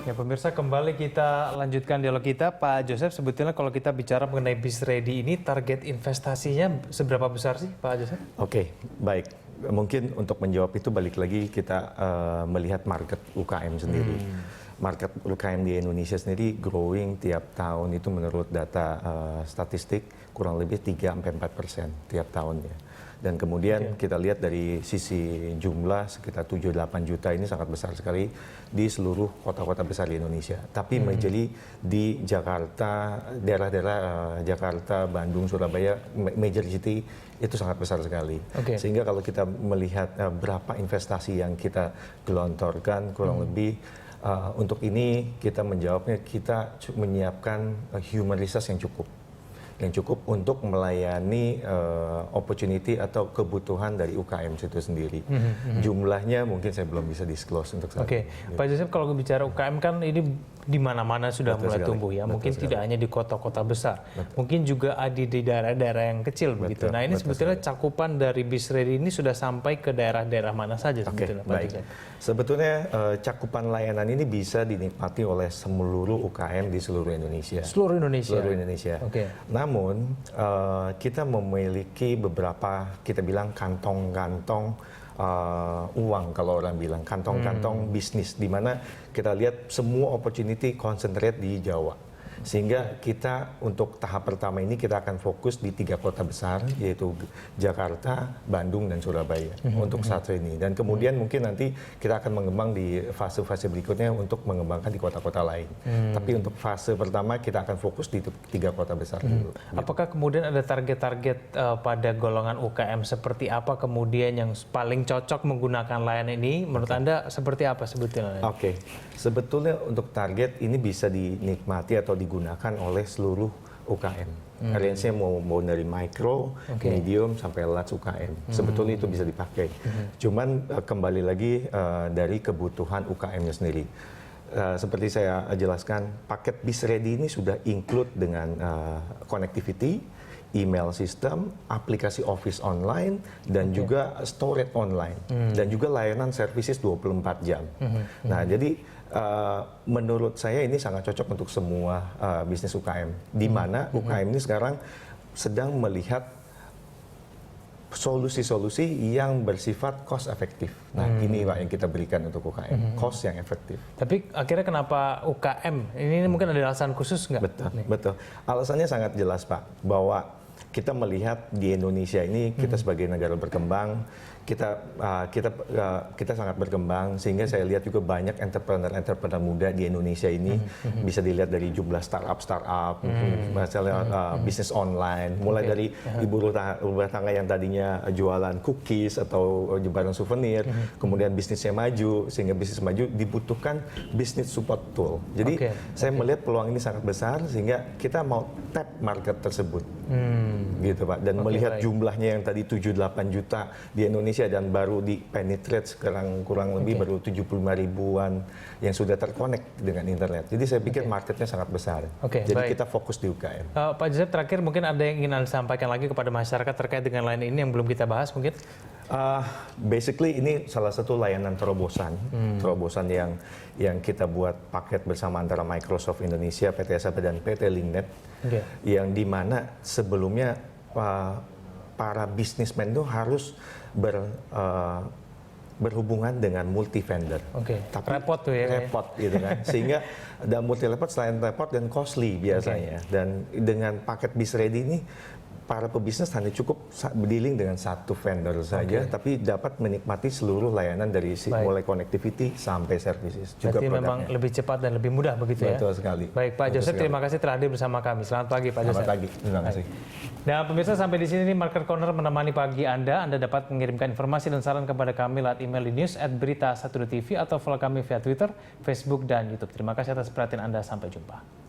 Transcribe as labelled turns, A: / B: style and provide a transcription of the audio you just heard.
A: Ya pemirsa, kembali kita lanjutkan dialog kita. Pak Joseph, sebetulnya kalau kita bicara mengenai Bis Ready ini, target investasinya seberapa besar sih Pak Joseph?
B: Oke, baik. Mungkin untuk menjawab itu balik lagi kita melihat market UKM sendiri. Market UKM di Indonesia sendiri growing tiap tahun itu menurut data statistik kurang lebih 3-4% tiap tahunnya. Dan kemudian kita lihat dari sisi jumlah sekitar 7-8 juta ini sangat besar sekali di seluruh kota-kota besar di Indonesia. Tapi majorly di Jakarta, daerah-daerah Jakarta, Bandung, Surabaya, major city itu sangat besar sekali. Sehingga kalau kita melihat berapa investasi yang kita gelontorkan kurang lebih untuk ini kita menjawabnya, kita menyiapkan human resource yang cukup untuk melayani opportunity atau kebutuhan dari UKM itu sendiri. Jumlahnya mungkin saya belum bisa disclose untuk saat ini.
A: Pak Joseph, kalau bicara UKM kan ini di mana-mana sudah mulai tumbuh ya. Mungkin tidak hanya di kota-kota besar, mungkin juga ada di daerah-daerah yang kecil begitu. Nah ini sebetulnya cakupan dari Bis Ready ini sudah sampai ke dadaerah mana saja sebetulnya, Pak Joseph?
B: Sebetulnya cakupan layanan ini bisa dinikmati oleh seluruh UKM di seluruh Indonesia.
A: Seluruh Indonesia.
B: Seluruh Indonesia. Namun kita memiliki beberapa, kita bilang kantong-kantong uang, kalau orang bilang kantong-kantong bisnis, di mana kita lihat semua opportunity concentrate di Jawa. Sehingga kita untuk tahap pertama ini kita akan fokus di 3 kota besar, yaitu Jakarta, Bandung, dan Surabaya untuk saat ini. Dan kemudian mungkin nanti kita akan mengembang di fase-fase berikutnya untuk mengembangkan di kota-kota lain. Tapi untuk fase pertama kita akan fokus di 3 kota besar dulu.
A: Apakah kemudian ada target-target pada golongan UKM seperti apa kemudian yang paling cocok menggunakan layanan ini? Menurut Anda seperti apa sebetulnya?
B: Sebetulnya untuk target ini bisa dinikmati atau digunakan oleh seluruh UKM. Range-nya mau dari micro, medium, sampai large UKM. Sebetulnya itu bisa dipakai. Cuman kembali lagi dari kebutuhan UKM-nya sendiri. Seperti saya jelaskan, paket Bis Ready ini sudah include dengan connectivity, email system, aplikasi office online, dan juga storage online, dan juga layanan services 24 jam. Nah, jadi menurut saya ini sangat cocok untuk semua bisnis UKM, di mana UKM ini sekarang sedang melihat solusi-solusi yang bersifat cost efektif. Nah, ini Pak yang kita berikan untuk UKM, cost yang efektif.
A: Tapi akhirnya kenapa UKM? Ini mungkin ada alasan khusus nggak?
B: Betul. Alasannya sangat jelas Pak, bahwa kita melihat di Indonesia ini kita sebagai negara berkembang, kita sangat berkembang, sehingga saya lihat juga banyak entrepreneur muda di Indonesia ini bisa dilihat dari jumlah startup, misalnya bisnis online, mulai dari ibu rumah tangga yang tadinya jualan cookies atau barang souvenir, kemudian bisnisnya maju, sehingga bisnis maju dibutuhkan bisnis support tool. Jadi saya melihat peluang ini sangat besar, sehingga kita mau tap market tersebut, gitu Pak. Dan melihat jumlahnya yang tadi 7-8 juta di Indonesia dan baru di penetrate sekarang kurang lebih baru 75 ribuan yang sudah terkonek dengan internet. Jadi saya pikir marketnya sangat besar. Jadi kita fokus di UKM.
A: Pak Joseph, terakhir mungkin ada yang ingin Anda sampaikan lagi kepada masyarakat terkait dengan layanan ini yang belum kita bahas mungkin?
B: Basically ini salah satu layanan terobosan, yang kita buat paket bersama antara Microsoft Indonesia, PT SAP, dan PT Linknet, yang dimana sebelumnya para bisnismen itu harus berhubungan dengan multi vendor.
A: Tapi repot tuh ya.
B: Repot gitu kan. Sehingga ada multi repot, selain repot dan costly biasanya. Dan dengan paket Bis Ready ini para pebisnis hanya cukup dealing dengan satu vendor saja, tapi dapat menikmati seluruh layanan dari mulai connectivity sampai services.
A: Berarti memang lebih cepat dan lebih mudah begitu ya?
B: Betul sekali.
A: Baik Pak Joseph, terima kasih telah hadir bersama kami. Selamat pagi Pak Joseph.
B: Selamat pagi, terima kasih.
A: Nah pemirsa, sampai di sini Market Corner menemani pagi Anda. Anda dapat mengirimkan informasi dan saran kepada kami lewat email di news@berita1.tv atau follow kami via Twitter, Facebook, dan YouTube. Terima kasih atas perhatian Anda. Sampai jumpa.